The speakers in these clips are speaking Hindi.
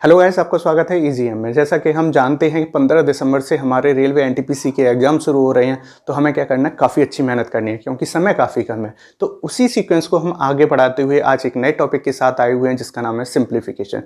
हेलो गाइस, आपका स्वागत है ईजीएम में। जैसा कि हम जानते हैं कि 15 दिसंबर से हमारे रेलवे एनटीपीसी के एग्जाम शुरू हो रहे हैं, तो हमें क्या करना है, काफ़ी अच्छी मेहनत करनी है क्योंकि समय काफ़ी कम है। तो उसी सीक्वेंस को हम आगे बढ़ाते हुए आज एक नए टॉपिक के साथ आए हुए हैं जिसका नाम है सिंप्लीफिकेशन।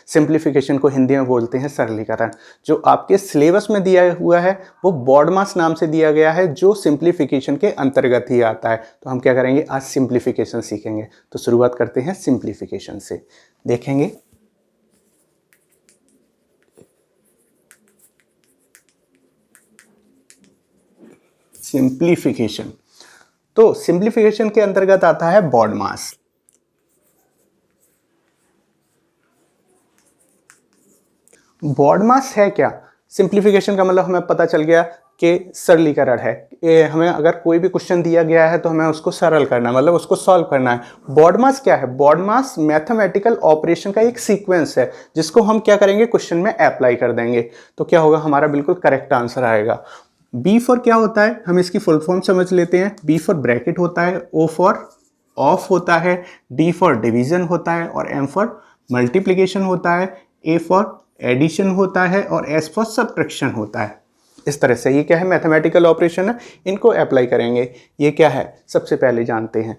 सिंप्लीफिकेशन को हिंदी में बोलते हैं सरलीकरण। जो आपके सिलेबस में दिया हुआ है वो बॉडमास नाम से दिया गया है, जो सिंप्लीफिकेशन के अंतर्गत ही आता है। तो हम क्या करेंगे, आज सिंप्लीफिकेशन सीखेंगे। तो शुरुआत करते हैं सिंप्लीफिकेशन से। देखेंगे सिंप्लीफिकेशन, तो सिंप्लीफिकेशन के अंतर्गत आता है बॉडमास। बॉडमास है क्या? सिंप्लीफिकेशन का मतलब हमें पता चल गया कि सरलीकरण है। हमें अगर कोई भी क्वेश्चन दिया गया है तो हमें उसको सरल करना है, मतलब उसको सॉल्व करना है। बॉडमास क्या है? बॉडमास मैथमेटिकल ऑपरेशन का एक सीक्वेंस है जिसको हम क्या करेंगे, क्वेश्चन में अप्लाई कर देंगे। तो क्या होगा, हमारा बिल्कुल करेक्ट आंसर आएगा। बी फॉर क्या होता है, हम इसकी फुल फॉर्म समझ लेते हैं। बी फॉर ब्रैकेट होता है, ओ फॉर ऑफ होता है, डी फॉर डिवीजन होता है और एम फॉर मल्टीप्लिकेशन होता है, ए फॉर एडिशन होता है और एस फॉर सब्ट्रैक्शन होता है। इस तरह से ये क्या है, मैथमेटिकल ऑपरेशन है, इनको अप्लाई करेंगे। ये क्या है, सबसे पहले जानते हैं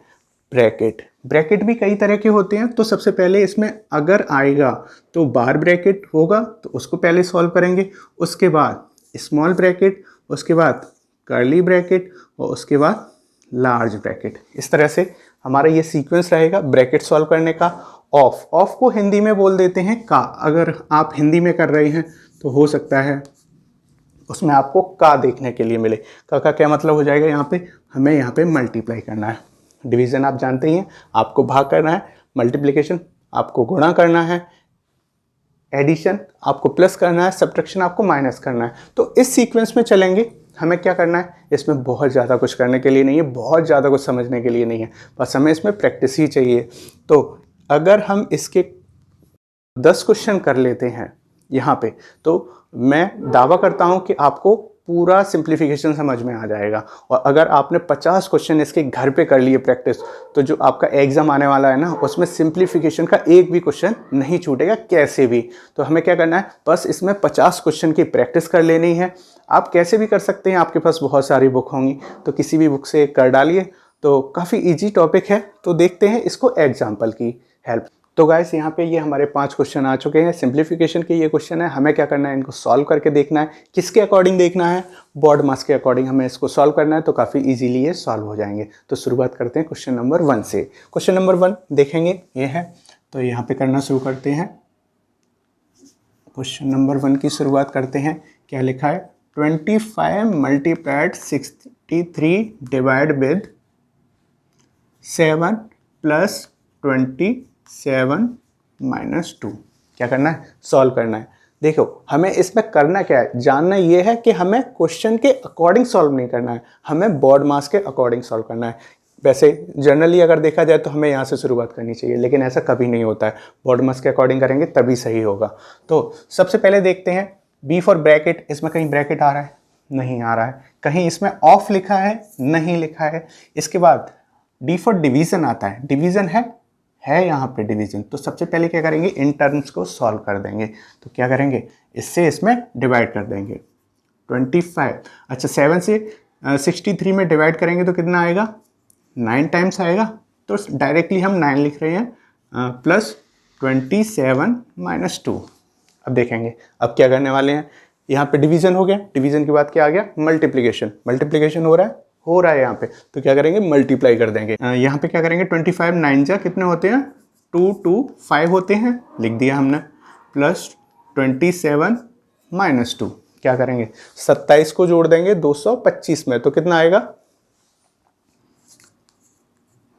ब्रैकेट। ब्रैकेट भी कई तरह के होते हैं। तो सबसे पहले इसमें अगर आएगा तो बार ब्रैकेट होगा तो उसको पहले सॉल्व करेंगे, उसके बाद स्मॉल ब्रैकेट, उसके बाद कर्ली ब्रैकेट और उसके बाद लार्ज ब्रैकेट। इस तरह से हमारा ये सीक्वेंस रहेगा ब्रैकेट सॉल्व करने का। ऑफ को हिंदी में बोल देते हैं का। अगर आप हिंदी में कर रहे हैं तो हो सकता है उसमें आपको का देखने के लिए मिले। का क्या मतलब हो जाएगा, हमें यहाँ पे मल्टीप्लाई करना है। डिवीजन आप जानते ही हैं, आपको भाग करना है। मल्टीप्लिकेशन आपको गुणा करना है। एडिशन आपको प्लस करना है। सब्ट्रैक्शन आपको माइनस करना है। तो इस सीक्वेंस में चलेंगे। हमें क्या करना है, इसमें बहुत ज़्यादा कुछ करने के लिए नहीं है, बहुत ज़्यादा कुछ समझने के लिए नहीं है, बस हमें इसमें प्रैक्टिस ही चाहिए। तो अगर हम इसके 10 क्वेश्चन कर लेते हैं यहाँ पे, तो मैं दावा करता हूँ कि आपको पूरा सिंप्लीफिकेशन समझ में आ जाएगा। और अगर आपने 50 क्वेश्चन इसके घर पे कर लिए प्रैक्टिस, तो जो आपका एग्जाम आने वाला है ना, उसमें सिंप्लीफिकेशन का एक भी क्वेश्चन नहीं छूटेगा कैसे भी। तो हमें क्या करना है, बस इसमें 50 क्वेश्चन की प्रैक्टिस कर लेनी है। आप कैसे भी कर सकते हैं, आपके पास बहुत सारी बुक होंगी, तो किसी भी बुक से कर डालिए। तो काफ़ी ईजी टॉपिक है। तो देखते हैं इसको एग्जाम्पल की हेल्प। तो गाइस, यहाँ पे ये हमारे 5 क्वेश्चन आ चुके हैं। सिंप्लीफिकेशन के ये क्वेश्चन है। हमें क्या करना है, इनको सॉल्व करके देखना है। किसके अकॉर्डिंग देखना है, बॉडमास के अकॉर्डिंग हमें इसको सॉल्व करना है। तो काफ़ी इजीली ये सॉल्व हो जाएंगे। तो शुरुआत करते हैं क्वेश्चन नंबर 1 से। क्वेश्चन नंबर 1 देखेंगे, ये है। तो यहाँ पे करना शुरू करते हैं। क्वेश्चन नंबर 1 की शुरुआत करते हैं। क्या लिखा है, 25 multiplied 63 divide with 7 plus 27 minus 2। क्या करना है, सॉल्व करना है। देखो, हमें इसमें करना क्या है, जानना ये है कि हमें क्वेश्चन के अकॉर्डिंग सॉल्व नहीं करना है, हमें बॉडमास के अकॉर्डिंग सॉल्व करना है। वैसे जनरली अगर देखा जाए तो हमें यहाँ से शुरुआत करनी चाहिए, लेकिन ऐसा कभी नहीं होता है। बॉडमास के अकॉर्डिंग करेंगे तभी सही होगा। तो सबसे पहले देखते हैं, बी फॉर ब्रैकेट। इसमें कहीं ब्रैकेट आ रहा है? नहीं आ रहा है। कहीं इसमें ऑफ लिखा है? नहीं लिखा है। इसके बाद डी फॉर डिवीजन आता है। डिवीजन है यहाँ पे डिवीजन। तो सबसे पहले क्या करेंगे, इन टर्म्स को सॉल्व कर देंगे। तो क्या करेंगे, इससे इसमें डिवाइड कर देंगे। 25, अच्छा 7 से 63 में डिवाइड करेंगे तो कितना आएगा, 9 टाइम्स आएगा। तो डायरेक्टली हम 9 लिख रहे हैं, प्लस 27 माइनस 2। अब देखेंगे, अब क्या करने वाले हैं। यहाँ पे डिवीजन हो गया, डिवीजन के बाद क्या आ गया, मल्टीप्लिकेशन। मल्टीप्लिकेशन हो रहा है यहाँ पे। तो क्या करेंगे, मल्टीप्लाई कर देंगे। यहाँ पे क्या करेंगे, 25 9 जा कितने होते हैं, 2 2 5 होते हैं, लिख दिया हमने। Plus 27 minus 2। क्या करेंगे, 27 को जोड़ देंगे 225 में, तो कितना आएगा,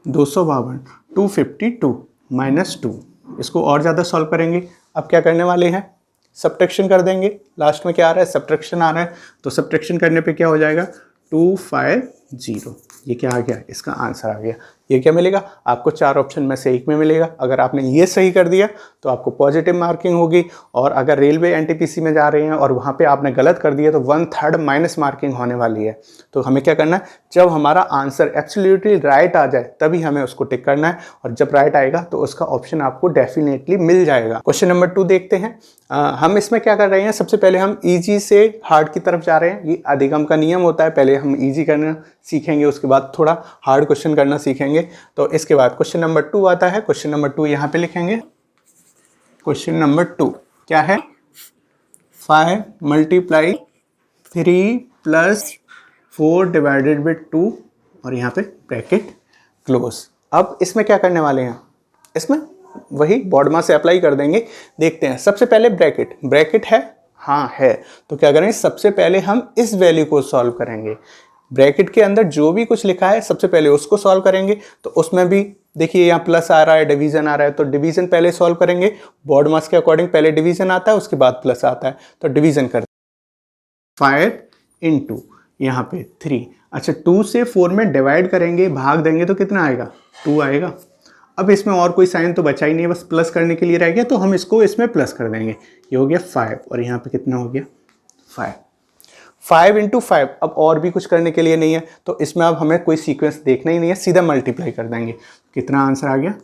252। 252 माइनस 2। इसको और ज़्यादा सॉल्व करेंगे। अब क्या करने वाले हैं, सब्ट्रैक्शन कर देंगे। लास्ट में क्या आ रहा है, सब्ट्रैक्शन आ रहा है। तो सब्ट्रैक्शन करने पे क्या हो जाएगा, 250। ये क्या आ गया, इसका आंसर आ गया। ये क्या मिलेगा आपको 4 ऑप्शन में से एक में मिलेगा। अगर आपने ये सही कर दिया तो आपको पॉजिटिव मार्किंग होगी, और अगर रेलवे एनटीपीसी में जा रहे हैं और वहाँ पे आपने गलत कर दिया तो 1/3 माइनस मार्किंग होने वाली है। तो हमें क्या करना है, जब हमारा आंसर एब्सोल्युटली राइट आ जाए तभी हमें उसको टिक करना है, और जब राइट आएगा तो उसका ऑप्शन आपको डेफिनेटली मिल जाएगा। क्वेश्चन नंबर 2 देखते हैं। हम इसमें क्या कर रहे हैं, सबसे पहले हम इजी से हार्ड की तरफ जा रहे हैं। ये अधिगम का नियम होता है, पहले हम इजी करना सीखेंगे, उसके बाद थोड़ा हार्ड क्वेश्चन करना सीखेंगे। तो इसके बाद क्वेश्चन नंबर 2 आता है। क्वेश्चन नंबर 2 यहाँ पे लिखेंगे। क्वेश्चन नंबर 2 क्या है, 5 × 3 + 4 / 2 और यहाँ पे ब्रैकेट क्लोज। अब इसमें क्या करने वाले हैं, इसमें वही बॉडमा से अप्लाई कर देंगे। देखते हैं, सबसे पहले ब्रैकेट है, हाँ है, तो क्या करेंगे, सबसे पहले हम इस वैल्यू को सॉल्व करेंगे। ब्रैकेट के अंदर जो भी कुछ लिखा है सबसे पहले उसको सॉल्व करेंगे। तो उसमें भी देखिए यहाँ प्लस आ रहा है, डिवीजन आ रहा है, तो डिवीजन पहले सॉल्व करेंगे। बॉड मास के अकॉर्डिंग पहले डिवीजन आता है, उसके बाद प्लस आता है, तो डिवीजन करते 5 × यहाँ पे 3। अच्छा, 2 से 4 में डिवाइड करेंगे, भाग देंगे तो कितना आएगा, 2 आएगा। अब इसमें और कोई साइन तो बचा ही नहीं है, बस प्लस करने के लिए रह गया, तो हम इसको इसमें प्लस कर देंगे। ये हो गया 5 और यहाँ पे कितना हो गया 5। 5 × 5, अब और भी कुछ करने के लिए नहीं है, तो इसमें अब हमें कोई सीक्वेंस देखना ही नहीं है, सीधा मल्टीप्लाई कर देंगे। कितना आंसर आ गया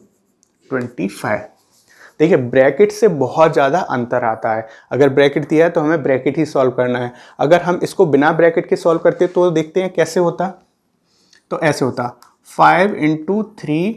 25। देखिए ब्रैकेट से बहुत ज़्यादा अंतर आता है। अगर ब्रैकेट दिया है तो हमें ब्रैकेट ही सॉल्व करना है। अगर हम इसको बिना ब्रैकेट के सॉल्व करते तो देखते हैं कैसे होता। तो ऐसे होता 5 × 3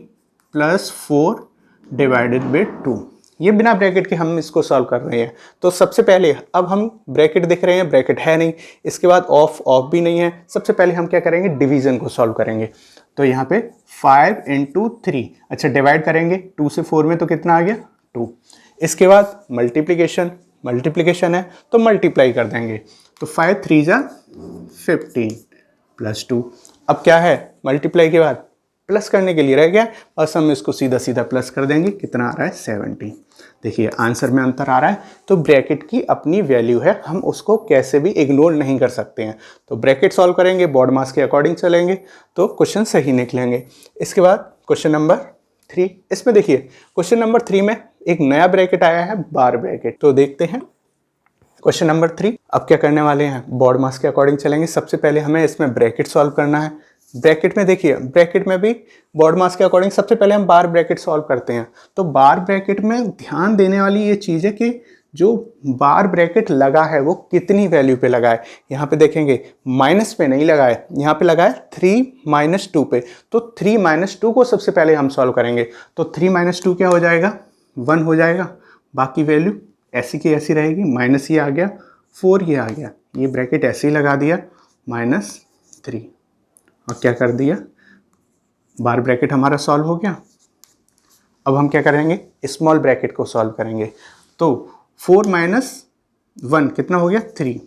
+ 4 / 2। ये बिना ब्रैकेट के हम इसको सॉल्व कर रहे हैं। तो सबसे पहले अब हम ब्रैकेट देख रहे हैं, ब्रैकेट है नहीं, इसके बाद ऑफ भी नहीं है। सबसे पहले हम क्या करेंगे, डिवीजन को सॉल्व करेंगे। तो यहाँ पे 5 × 3, अच्छा डिवाइड करेंगे 2 से 4 में, तो कितना आ गया 2। इसके बाद मल्टीप्लिकेशन है तो मल्टीप्लाई कर देंगे। तो 5 × 3 = 15 + 2। अब क्या है, मल्टीप्लाई के बाद प्लस करने के लिए रह गया, बस हम इसको सीधा सीधा प्लस कर देंगे। कितना आ रहा है 70। देखिए आंसर में अंतर आ रहा है। तो ब्रैकेट की अपनी वैल्यू है, हम उसको कैसे भी इग्नोर नहीं कर सकते हैं। तो ब्रैकेट सॉल्व करेंगे, बॉड मास के अकॉर्डिंग चलेंगे, तो क्वेश्चन सही निकलेंगे। इसके बाद क्वेश्चन नंबर 3, इसमें देखिए क्वेश्चन नंबर 3 में एक नया ब्रैकेट आया है, बार ब्रैकेट। तो देखते हैं क्वेश्चन नंबर 3। अब क्या करने वाले हैं, बॉड मास के अकॉर्डिंग चलेंगे। सबसे पहले हमें इसमें ब्रैकेट सॉल्व करना है। ब्रैकेट में देखिए, ब्रैकेट में भी बॉड मास के अकॉर्डिंग सबसे पहले हम बार ब्रैकेट सॉल्व करते हैं। तो बार ब्रैकेट में ध्यान देने वाली ये चीज़ है कि जो बार ब्रैकेट लगा है वो कितनी वैल्यू पे लगा है। यहाँ पे देखेंगे माइनस पे नहीं लगा है, यहाँ पे लगा है 3 - 2 पे। तो 3 - 2 को सबसे पहले हम सॉल्व करेंगे। तो 3 - 2 क्या हो जाएगा, 1 हो जाएगा। बाकी वैल्यू ऐसी की ऐसी रहेगी, माइनस ये आ गया, 4 ये आ गया, ये ब्रैकेट ऐसे ही लगा दिया -3, और क्या कर दिया, बार ब्रैकेट हमारा सॉल्व हो गया। अब हम क्या करेंगे, स्मॉल ब्रैकेट को सॉल्व करेंगे। तो 4 - 1 कितना हो गया 3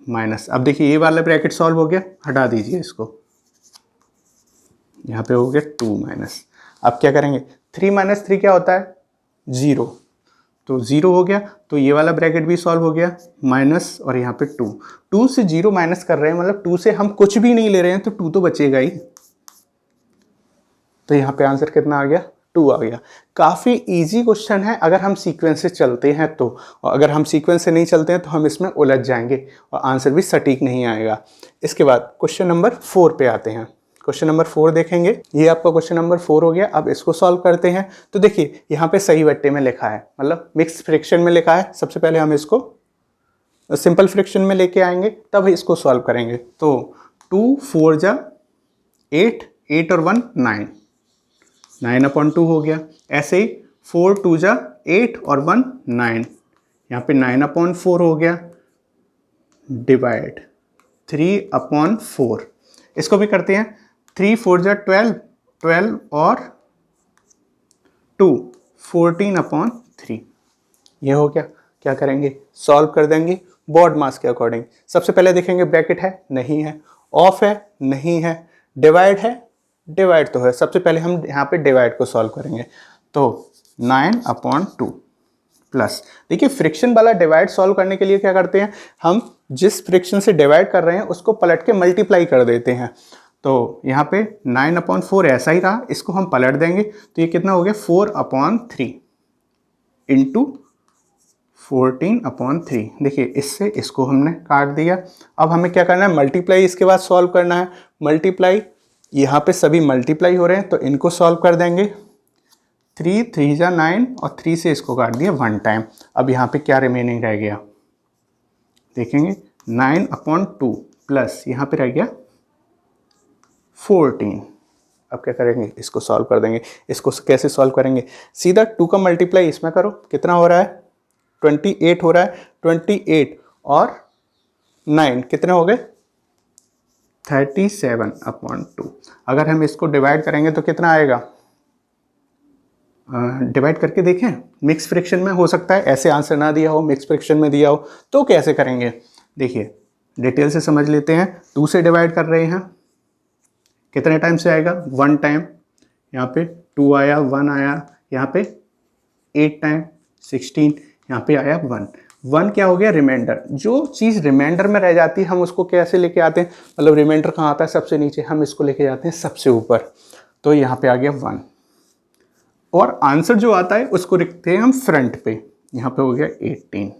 माइनस। अब देखिए ये वाला ब्रैकेट सॉल्व हो गया, हटा दीजिए इसको, यहाँ पे हो गया 2 माइनस। अब क्या करेंगे, 3 - 3 क्या होता है 0, तो 0 हो गया। तो ये वाला ब्रैकेट भी सॉल्व हो गया, माइनस और यहाँ पे 2 से 0 माइनस कर रहे हैं, मतलब 2 से हम कुछ भी नहीं ले रहे हैं, तो 2 तो बचेगा ही। तो यहाँ पे आंसर कितना आ गया 2 आ गया। काफ़ी इजी क्वेश्चन है अगर हम सीक्वेंस से चलते हैं तो, और अगर हम सीक्वेंस से नहीं चलते हैं तो हम इसमें उलझ जाएंगे और आंसर भी सटीक नहीं आएगा। इसके बाद क्वेश्चन नंबर 4 पे आते हैं। क्वेश्चन नंबर 4 देखेंगे, ये आपका क्वेश्चन नंबर 4 हो गया। अब इसको सॉल्व करते हैं। तो देखिए यहाँ पे सही बट्टे में लिखा है, मतलब मिक्स फ्रैक्शन में लिखा है। सबसे पहले हम इसको सिंपल फ्रैक्शन में लेके आएंगे, तब इसको सॉल्व करेंगे। तो 2 × 4 = 8, 8 और 1 9, 9/2 हो गया। ऐसे ही 4 × 2 = 8 और 1 9, यहाँ पे 9/4 हो गया, डिवाइड 3/4। इसको भी करते हैं, 3 × 4 = 12, 12 और 2 14/3। ये हो गया। क्या करेंगे, सॉल्व कर देंगे बॉड मास के अकॉर्डिंग। सबसे पहले देखेंगे ब्रैकेट है नहीं है, ऑफ है नहीं है, डिवाइड है, डिवाइड तो है। सबसे पहले हम यहाँ पे डिवाइड को सॉल्व करेंगे। तो 9/2 प्लस, देखिए फ्रिक्शन वाला डिवाइड सॉल्व करने के लिए क्या करते हैं, हम जिस फ्रिक्शन से डिवाइड कर रहे हैं उसको पलट के मल्टीप्लाई कर देते हैं। तो यहाँ पे 9/4 ऐसा ही रहा, इसको हम पलट देंगे तो ये कितना हो गया 4/3 इंटू 14/3। देखिए इससे इसको हमने काट दिया। अब हमें क्या करना है, मल्टीप्लाई इसके बाद सॉल्व करना है। मल्टीप्लाई, यहाँ पे सभी मल्टीप्लाई हो रहे हैं तो इनको सॉल्व कर देंगे। 3 3 जा 9 और 3 से इसको काट दिया 1 टाइम। अब यहाँ पे क्या रिमेनिंग रह गया देखेंगे, 9/2 प्लस यहाँ पे रह गया 14। अब क्या करेंगे, इसको सॉल्व कर देंगे। इसको कैसे सॉल्व करेंगे, सीधा 2 का मल्टीप्लाई इसमें करो, कितना हो रहा है 28 हो रहा है। 28 और 9 कितने हो गए 37/2। अगर हम इसको डिवाइड करेंगे तो कितना आएगा, डिवाइड करके देखें। मिक्स फ्रैक्शन में हो सकता है ऐसे आंसर ना दिया हो, मिक्स फ्रैक्शन में दिया हो, तो कैसे करेंगे देखिए डिटेल से समझ लेते हैं। 2 से डिवाइड कर रहे हैं, कितने टाइम से आएगा 1 टाइम। यहाँ पे 2 आया, 1 आया, यहाँ पे 8 टाइम 16, यहाँ पे आया 1। 1 क्या हो गया रिमाइंडर। जो चीज़ रिमाइंडर में रह जाती है हम उसको कैसे लेके आते हैं, मतलब रिमाइंडर कहाँ आता है सबसे नीचे, हम इसको लेके जाते हैं सबसे ऊपर। तो यहाँ पे आ गया 1 और आंसर जो आता है उसको लिखते हैं हम फ्रंट पे। यहाँ पे हो गया 18।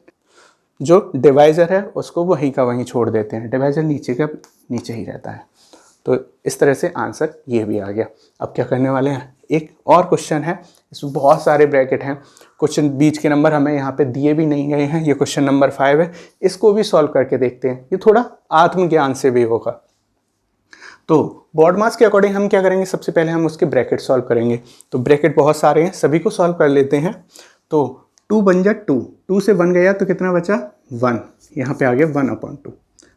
जो डिवाइजर है उसको वहीं का वहीं छोड़ देते हैं, डिवाइजर नीचे का नीचे ही रहता है। तो इस तरह से आंसर ये भी आ गया। अब क्या करने वाले हैं, एक और क्वेश्चन है, इसमें बहुत सारे ब्रैकेट हैं, क्वेश्चन बीच के नंबर हमें यहाँ पे दिए भी नहीं गए हैं। ये क्वेश्चन नंबर 5 है, इसको भी सॉल्व करके देखते हैं। ये थोड़ा आत्मज्ञान से भी होगा। तो बॉड मास के अकॉर्डिंग हम क्या करेंगे, सबसे पहले हम उसके ब्रैकेट सॉल्व करेंगे। तो ब्रैकेट बहुत सारे हैं, सभी को सॉल्व कर लेते हैं। तो 2 बन जा 2, 2 से 1 गया तो कितना बचा 1, यहाँ पे आ गया 1/2।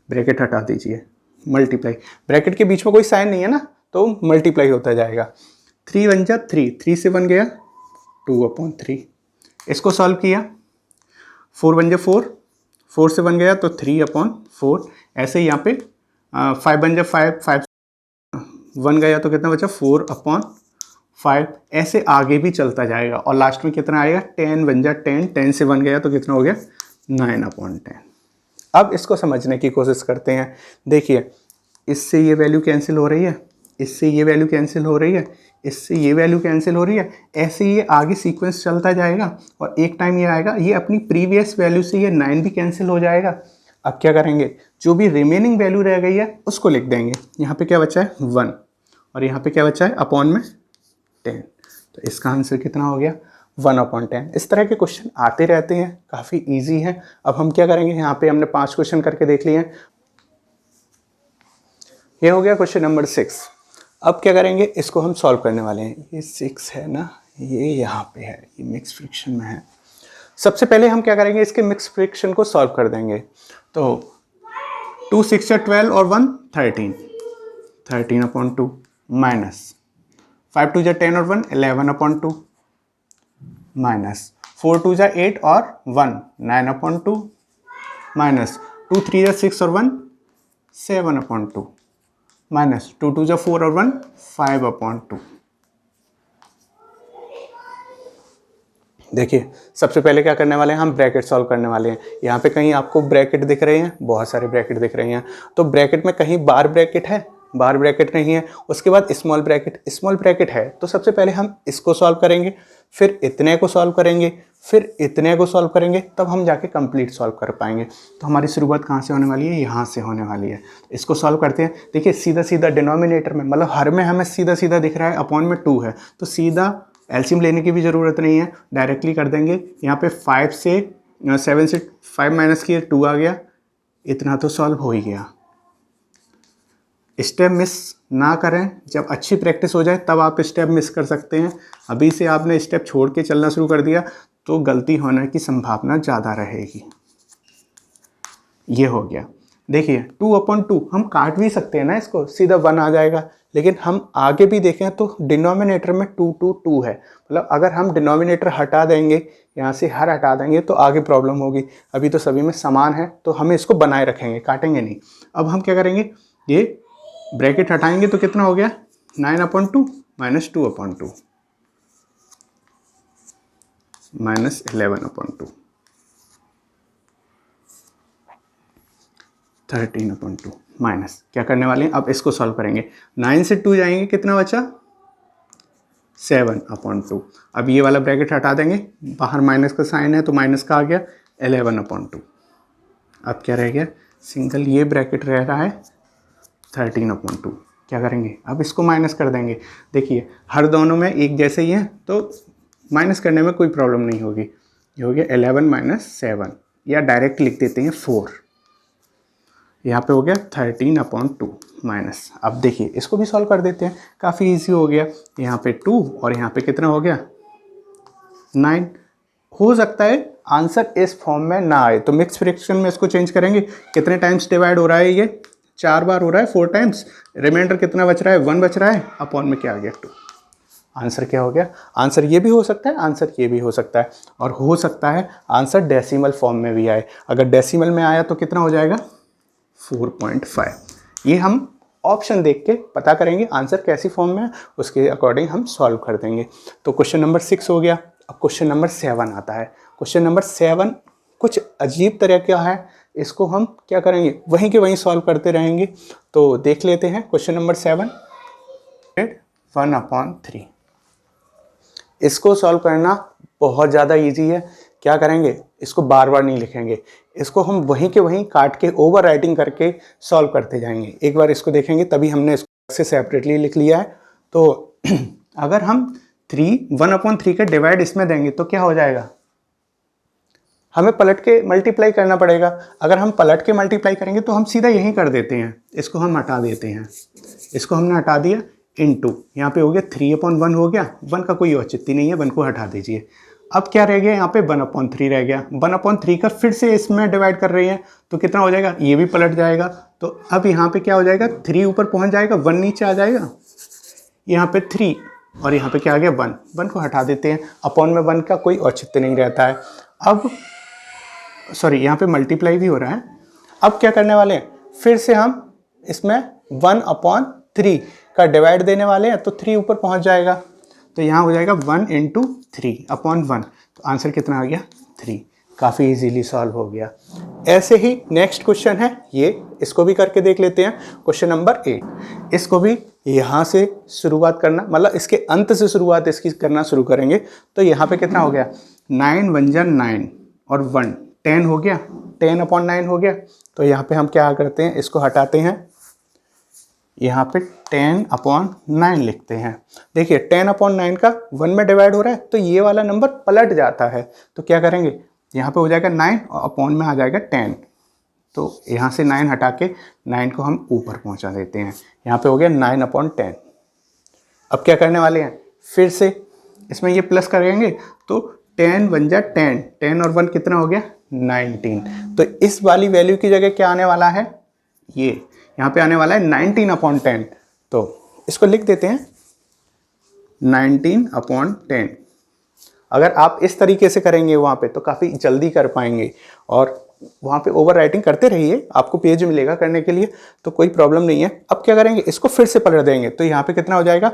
ब्रैकेट हटा दीजिए, मल्टीप्लाई, ब्रैकेट के बीच में कोई साइन नहीं है ना तो मल्टीप्लाई होता जाएगा। 3 बन जा 3, 3 से 1 गया 2/3, इसको सॉल्व किया। 4 बन जा 4, 4 से 1 गया तो 3/4। ऐसे ही यहाँ पे 5 बन जा 5, 5 1 गया तो कितना बचा 4/5। ऐसे आगे भी चलता जाएगा और लास्ट में कितना आएगा 10 बन जा 10, 10 से 1 गया तो कितना हो गया 9/10। अब इसको समझने की कोशिश करते हैं। देखिए इससे ये वैल्यू कैंसिल हो रही है, इससे ये वैल्यू कैंसिल हो रही है, इससे ये वैल्यू कैंसिल हो रही है। ऐसे ये आगे सीक्वेंस चलता जाएगा और एक टाइम ये आएगा, ये अपनी प्रीवियस वैल्यू से ये 9 भी कैंसिल हो जाएगा। अब क्या करेंगे, जो भी रिमेनिंग वैल्यू रह गई है उसको लिख देंगे। यहाँ पे क्या बचा है 1 और यहाँ पे क्या बचा है अपॉन में 10। तो इसका आंसर कितना हो गया 1/10। इस तरह के क्वेश्चन आते रहते हैं, काफ़ी इजी है। अब हम क्या करेंगे, यहाँ पे हमने 5 क्वेश्चन करके देख लिए हैं। ये हो गया क्वेश्चन नंबर 6। अब क्या करेंगे, इसको हम सॉल्व करने वाले हैं। ये 6 है ना, ये यहाँ पे है, ये मिक्स फ्रैक्शन में है। सबसे पहले हम क्या करेंगे, इसके मिक्स फ्रैक्शन को सॉल्व कर देंगे। तो 2 6 12 और 1 13, 13/2 माइनस 5 2 10 और 1 11/2 माइनस 4 2 8 और 1 9/2 माइनस 2 3 6 और 1 7/2 माइनस 2 2 4 और 1 5/2। देखिए सबसे पहले क्या करने वाले हैं, हम ब्रैकेट सॉल्व करने वाले हैं। यहाँ पे कहीं आपको ब्रैकेट दिख रहे हैं, बहुत सारे ब्रैकेट दिख रहे हैं। तो ब्रैकेट में कहीं बार ब्रैकेट है, बार ब्रैकेट नहीं है। उसके बाद स्मॉल ब्रैकेट है। तो सबसे पहले हम इसको सॉल्व करेंगे, फिर इतने को सॉल्व करेंगे, फिर इतने को सॉल्व करेंगे, तब हम जाके कंप्लीट सॉल्व कर पाएंगे। तो हमारी शुरुआत कहाँ से होने वाली है, यहाँ से होने वाली है। इसको सॉल्व करते हैं। देखिए सीधा सीधा डिनोमिनेटर में, मतलब हर में हमें सीधा सीधा दिख रहा है, अपॉन में 2 है, तो सीधा एलसीएम लेने की भी ज़रूरत नहीं है, डायरेक्टली कर देंगे। यहाँ पे 5 से 7 से 5 माइनस किए 2 आ गया, इतना तो सॉल्व हो ही गया। स्टेप मिस ना करें, जब अच्छी प्रैक्टिस हो जाए तब आप स्टेप मिस कर सकते हैं। अभी से आपने स्टेप छोड़ के चलना शुरू कर दिया तो गलती होने की संभावना ज़्यादा रहेगी। ये हो गया। देखिए 2/2 हम काट भी सकते हैं ना, इसको सीधा 1 आ जाएगा। लेकिन हम आगे भी देखें तो डिनोमिनेटर में 2 2 2 है, मतलब अगर हम डिनोमिनेटर हटा देंगे, यहाँ से हर हटा देंगे तो आगे प्रॉब्लम होगी। अभी तो सभी में समान है तो हम इसको बनाए रखेंगे, काटेंगे नहीं। अब हम क्या करेंगे, ये ब्रैकेट हटाएंगे तो कितना हो गया 9/2 माइनस 2/2 माइनस 11/2। 13/2 माइनस क्या करने वाले हैं, अब इसको सॉल्व करेंगे। 9 से 2 जाएंगे, कितना बचा 7/2। अब ये वाला ब्रैकेट हटा देंगे, बाहर माइनस का साइन है तो माइनस का आ गया 11/2। अब क्या रह गया, सिंगल ये ब्रैकेट रह रहा है 13/2। क्या करेंगे, अब इसको माइनस कर देंगे। देखिए हर दोनों में एक जैसे ही हैं तो माइनस करने में कोई प्रॉब्लम नहीं होगी। ये हो गया 11 - 7, या डायरेक्ट लिख देते हैं 4। यहाँ पे हो गया 13/2 माइनस। अब देखिए इसको भी सॉल्व कर देते हैं, काफ़ी इजी हो गया। यहाँ पे 2 और यहाँ पे कितना हो गया 9। हो सकता है आंसर इस फॉर्म में ना आए तो मिक्स फ्रैक्शन में इसको चेंज करेंगे। कितने टाइम्स डिवाइड हो रहा है, ये 4 बार हो रहा है, 4 टाइम्स। रिमाइंडर कितना बच रहा है, 1 बच रहा है, अपॉन में क्या आ गया 2। आंसर क्या हो गया, आंसर ये भी हो सकता है, आंसर ये भी हो सकता है, और हो सकता है आंसर डेसिमल फॉर्म में भी आए। अगर डेसिमल में आया तो कितना हो जाएगा 4.5। ये हम ऑप्शन देख के पता करेंगे आंसर कैसी फॉर्म में है, उसके अकॉर्डिंग हम सॉल्व कर देंगे। तो क्वेश्चन नंबर 6 हो गया। अब क्वेश्चन नंबर 7 आता है। क्वेश्चन नंबर 7 कुछ अजीब तरह का है, इसको हम क्या करेंगे, वहीं के वहीं सॉल्व करते रहेंगे। तो देख लेते हैं क्वेश्चन नंबर 7, 1/3। इसको सॉल्व करना बहुत ज़्यादा इजी है। क्या करेंगे, इसको बार बार नहीं लिखेंगे, इसको हम वहीं के वहीं काट के ओवर राइटिंग करके सॉल्व करते जाएंगे। एक बार इसको देखेंगे तभी हमने इसको से सेपरेटली लिख लिया है। तो अगर हम 1/3 का डिवाइड इसमें देंगे तो क्या हो जाएगा, हमें पलट के मल्टीप्लाई करना पड़ेगा। अगर हम पलट के मल्टीप्लाई करेंगे तो हम सीधा यहीं कर देते हैं, इसको हम हटा देते हैं। इसको हमने हटा दिया, इनटू यहाँ पे हो गया 3/1 हो गया। 1 का कोई औचित्य नहीं है, 1 को हटा दीजिए। अब क्या रह गया, यहाँ पे 1/3 रह गया। 1/3 का फिर से इसमें डिवाइड कर रही है तो कितना हो जाएगा, ये भी पलट जाएगा। तो अब यहाँ पे क्या हो जाएगा, 3 ऊपर पहुँच जाएगा, 1 नीचे आ जाएगा। यहाँ पे 3 और यहाँ पे क्या आ गया 1, 1 को हटा देते हैं। अपॉन में 1 का कोई औचित्य नहीं रहता है। अब सॉरी यहाँ पे मल्टीप्लाई भी हो रहा है। अब क्या करने वाले हैं, फिर से हम इसमें 1/3 का डिवाइड देने वाले हैं तो 3 ऊपर पहुँच जाएगा। तो यहाँ हो जाएगा 1 × 3/1। तो आंसर कितना आ गया 3। काफ़ी इजीली सॉल्व हो गया। ऐसे ही नेक्स्ट क्वेश्चन है ये, इसको भी करके देख लेते हैं। क्वेश्चन नंबर 8, इसको भी यहाँ से शुरुआत करना, मतलब इसके अंत से शुरुआत इसकी करना शुरू करेंगे। तो यहाँ पे कितना हो गया 9 × 1 = 9 और 1 10 हो गया, 10/9 हो गया। तो यहाँ पे हम क्या करते हैं, इसको हटाते हैं, यहाँ पे 10/9 लिखते हैं। देखिए 10/9 का 1 में डिवाइड हो रहा है तो ये वाला नंबर पलट जाता है। तो क्या करेंगे, यहाँ पे हो जाएगा 9 और अपॉन में आ जाएगा 10। तो यहाँ से 9 हटा के 9 को हम ऊपर पहुँचा देते हैं। यहाँ पे हो गया 9/10। अब क्या करने वाले हैं, फिर से इसमें ये प्लस करेंगे तो 10 × 1 = 10, 10 और 1 कितना हो गया 19। तो इस वाली वैल्यू की जगह क्या आने वाला है, ये यहाँ पे आने वाला है 19/10। तो इसको लिख देते हैं 19/10। अगर आप इस तरीके से करेंगे वहाँ पे तो काफ़ी जल्दी कर पाएंगे, और वहाँ पे ओवर राइटिंग करते रहिए, आपको पेज मिलेगा करने के लिए, तो कोई प्रॉब्लम नहीं है। अब क्या करेंगे, इसको फिर से पलट देंगे तो यहाँ पे कितना हो जाएगा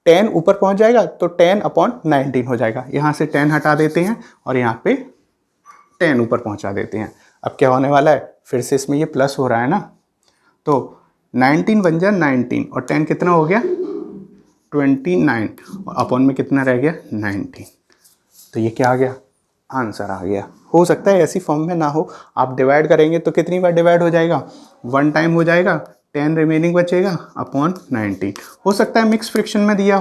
10 ऊपर पहुँच जाएगा तो 10/19 हो जाएगा। यहाँ से 10 हटा देते हैं और यहाँ पे 10 ऊपर पहुँचा देते हैं। अब क्या होने वाला है, फिर से इसमें ये प्लस हो रहा है ना, तो 19 × 1 = 19 और 10 कितना हो गया 29 और अपॉन में कितना रह गया 19। तो ये क्या आ गया, आंसर आ गया। हो सकता है ऐसी फॉर्म में ना हो, आप डिवाइड करेंगे तो कितनी बार डिवाइड हो जाएगा, 1 टाइम हो जाएगा, 10 रिमेनिंग बचेगा अपॉन 19। हो सकता है मिक्स फ्रैक्शन में दिया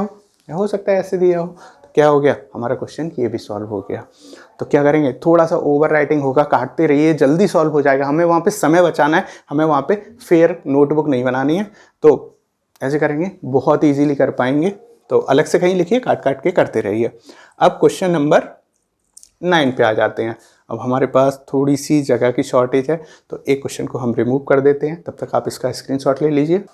हो सकता है ऐसे दिया हो। तो क्या हो गया, हमारा क्वेश्चन ये भी सॉल्व हो गया। तो क्या करेंगे, थोड़ा सा ओवर राइटिंग होगा, काटते रहिए, जल्दी सॉल्व हो जाएगा। हमें वहाँ पे समय बचाना है, हमें वहाँ पे फेयर नोटबुक नहीं बनानी है। तो ऐसे करेंगे बहुत ईजीली कर पाएंगे। तो अलग से कहीं लिखिए, काट काट के करते रहिए। अब क्वेश्चन नंबर 9 पे आ जाते हैं। अब हमारे पास थोड़ी सी जगह की शॉर्टेज है तो एक क्वेश्चन को हम रिमूव कर देते हैं, तब तक आप इसका स्क्रीनशॉट ले लीजिए।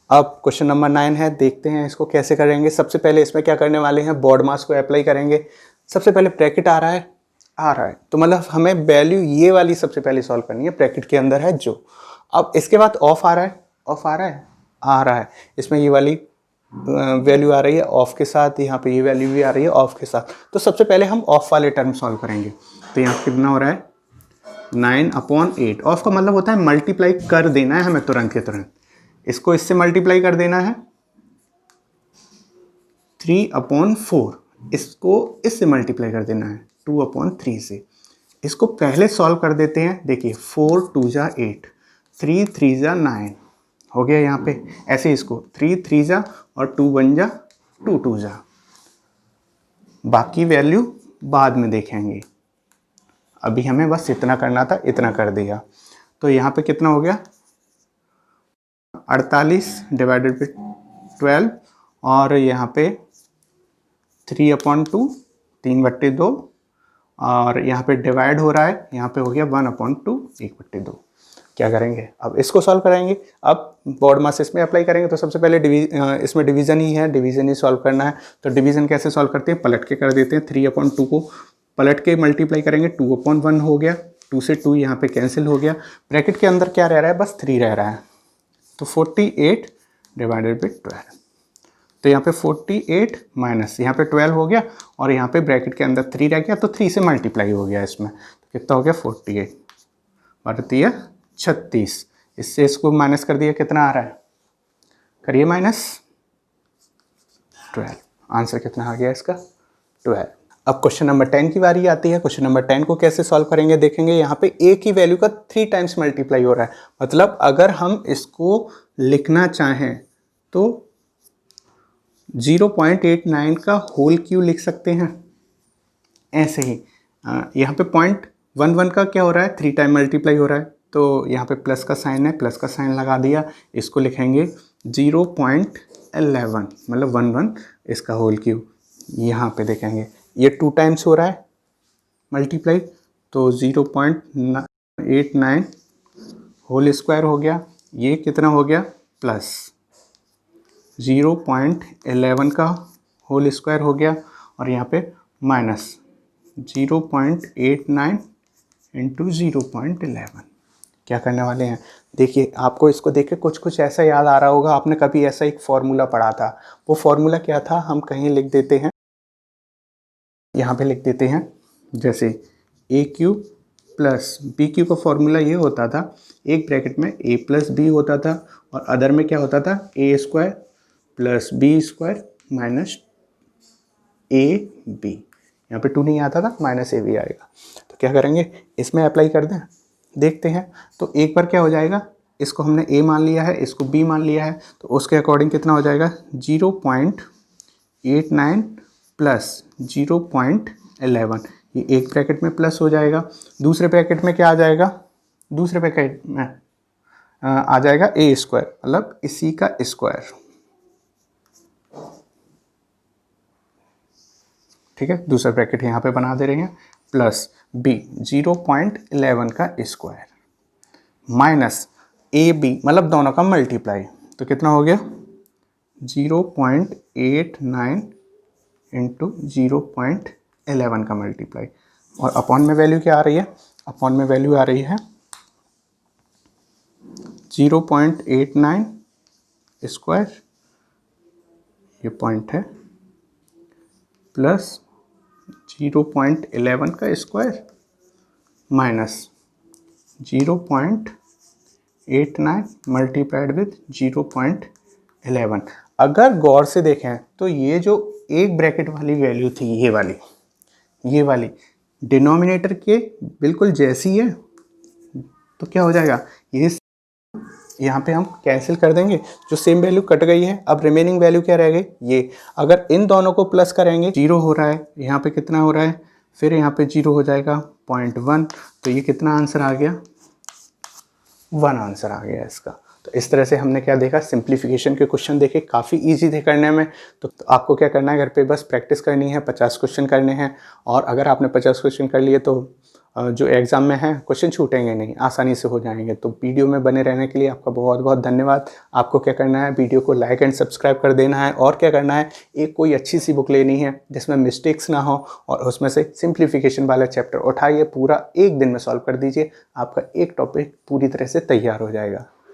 अब क्वेश्चन नंबर 9 है, देखते हैं इसको कैसे करेंगे। सबसे पहले इसमें क्या करने वाले हैं, बॉड मास को अप्लाई करेंगे। सबसे पहले ब्रैकेट आ रहा है तो मतलब हमें वैल्यू ये वाली सबसे पहले सॉल्व करनी है, ब्रैकेट के अंदर है जो। अब इसके बाद ऑफ आ रहा है, इसमें ये वाली वैल्यू आ रही है ऑफ के साथ, यहाँ पे ये वैल्यू भी आ रही है ऑफ के साथ। तो सबसे पहले हम ऑफ वाले टर्म सॉल्व करेंगे। तो यहाँ कितना हो रहा है 9/8। ऑफ का मतलब होता है मल्टीप्लाई कर देना है हमें तुरंत के तुरंत। इसको इससे मल्टीप्लाई कर देना है 3/4। इसको इससे मल्टीप्लाई कर देना है 2/3 से। इसको पहले सॉल्व कर देते हैं। देखिए 4 2 जा 8, 3 3 जा 9 हो गया यहाँ पे। ऐसे इसको 3 3 जा और 2 1 जा 2 2 जा। बाकी वैल्यू बाद में देखेंगे, अभी हमें बस इतना करना था, इतना कर दिया। तो यहाँ पे कितना हो गया 48 डिवाइडेड बाई 12 और यहाँ पे 3/2 3/2 और यहाँ पे डिवाइड हो रहा है, यहाँ पे हो गया 1/2 1/2। क्या करेंगे अब इसको सॉल्व कराएंगे। अब बॉड मास इसमें अप्लाई करेंगे तो सबसे पहले इसमें डिवीज़न ही है, डिवीज़न ही सॉल्व करना है। तो डिवीज़न कैसे सॉल्व करते हैं, पलट के कर देते हैं। 3/2 को पलट के मल्टीप्लाई करेंगे 2/1 हो गया, 2 से 2 यहाँ पे कैंसिल हो गया। ब्रैकेट के अंदर क्या रह रहा है, बस 3 रह रहा है। तो 48 डिवाइडेड बाई 12। तो यहाँ पे 48 माइनस यहाँ पे 12 हो गया और यहाँ पे ब्रैकेट के अंदर 3 रह गया, तो 3 से मल्टीप्लाई हो गया इसमें। तो कितना हो गया 48 बढ़ती 36। इससे इसको माइनस कर दिया, कितना आ रहा है, करिए माइनस 12। आंसर कितना आ गया इसका 12। अब क्वेश्चन नंबर 10 की बारी आती है। क्वेश्चन नंबर 10 को कैसे सॉल्व करेंगे देखेंगे। यहाँ पे a की वैल्यू का 3 टाइम्स मल्टीप्लाई हो रहा है। मतलब अगर हम इसको लिखना चाहें तो 0.89 का होल क्यू लिख सकते हैं। ऐसे ही यहाँ पे 0.11 का क्या हो रहा है, 3 टाइम मल्टीप्लाई हो रहा है, तो यहाँ पे प्लस का साइन है, प्लस का साइन लगा दिया। इसको लिखेंगे 0.11 मतलब 11 इसका होल क्यू। यहाँ पे देखेंगे ये 2 टाइम्स हो रहा है मल्टीप्लाई, तो 0.89 होल स्क्वायर हो गया। ये कितना हो गया प्लस 0.11 का होल स्क्वायर हो गया और यहाँ पे माइनस 0.89 इंटू 0.11। क्या करने वाले हैं देखिए, आपको इसको देख के कुछ कुछ ऐसा याद आ रहा होगा, आपने कभी ऐसा एक फॉर्मूला पढ़ा था। वो फॉर्मूला क्या था, हम कहीं लिख देते हैं, यहाँ पे लिख देते हैं जैसे ए क्यू प्लस बी क्यू का फॉर्मूला ये होता था, एक ब्रैकेट में a प्लस बी होता था और अदर में क्या होता था a square plus B square minus A B. यहाँ पे 2 नहीं आता था, माइनस ए बी आएगा। तो क्या करेंगे इसमें अप्लाई कर दें, देखते हैं। तो एक बार क्या हो जाएगा, इसको हमने a मान लिया है, इसको b मान लिया है, तो उसके अकॉर्डिंग कितना हो जाएगा 0.89 प्लस 0.11। ये एक ब्रैकेट में प्लस हो जाएगा, दूसरे ब्रैकेट में क्या आ जाएगा, दूसरे ब्रैकेट में आ जाएगा a स्क्वायर मतलब इसी का स्क्वायर। ठीक है, दूसरा ब्रैकेट यहाँ पे बना दे रहे हैं प्लस b 0.11 का स्क्वायर माइनस ए बी मतलब दोनों का मल्टीप्लाई। तो कितना हो गया 0.89 इंटू 0.11 का मल्टीप्लाई और अपॉन में वैल्यू क्या आ रही है, अपॉन में वैल्यू आ रही है 0.89 स्क्वायर, ये पॉइंट है, प्लस 0.11 का स्क्वायर माइनस 0.89 मल्टीप्लाइड विथ 0.11। अगर गौर से देखें तो ये जो एक ब्रैकेट वाली वैल्यू थी, ये वाली डिनोमिनेटर के बिल्कुल जैसी है, तो क्या हो जाएगा ये यहाँ पे हम कैंसिल कर देंगे, जो सेम वैल्यू कट गई है। अब रिमेनिंग वैल्यू क्या रह गई ये, अगर इन दोनों को प्लस करेंगे 0 हो रहा है, यहाँ पे कितना हो रहा है, फिर यहाँ पे 0 हो जाएगा 0.1, तो ये कितना आंसर आ गया 1 आंसर आ गया इसका। तो इस तरह से हमने क्या देखा, सिंप्लीफिकेशन के क्वेश्चन देखे, काफ़ी इजी थे करने में। तो आपको क्या करना है, घर पे बस प्रैक्टिस करनी है, 50 क्वेश्चन करने हैं। और अगर आपने 50 क्वेश्चन कर लिए तो जो एग्ज़ाम में है क्वेश्चन छूटेंगे नहीं, आसानी से हो जाएंगे। तो वीडियो में बने रहने के लिए आपका बहुत बहुत धन्यवाद। आपको क्या करना है, वीडियो को लाइक एंड सब्सक्राइब कर देना है। और क्या करना है, एक कोई अच्छी सी बुक लेनी है जिसमें मिस्टेक्स ना हो और उसमें से सिंप्लीफिकेशन वाला चैप्टर उठाइए, पूरा एक दिन में सॉल्व कर दीजिए, आपका एक टॉपिक पूरी तरह से तैयार हो जाएगा।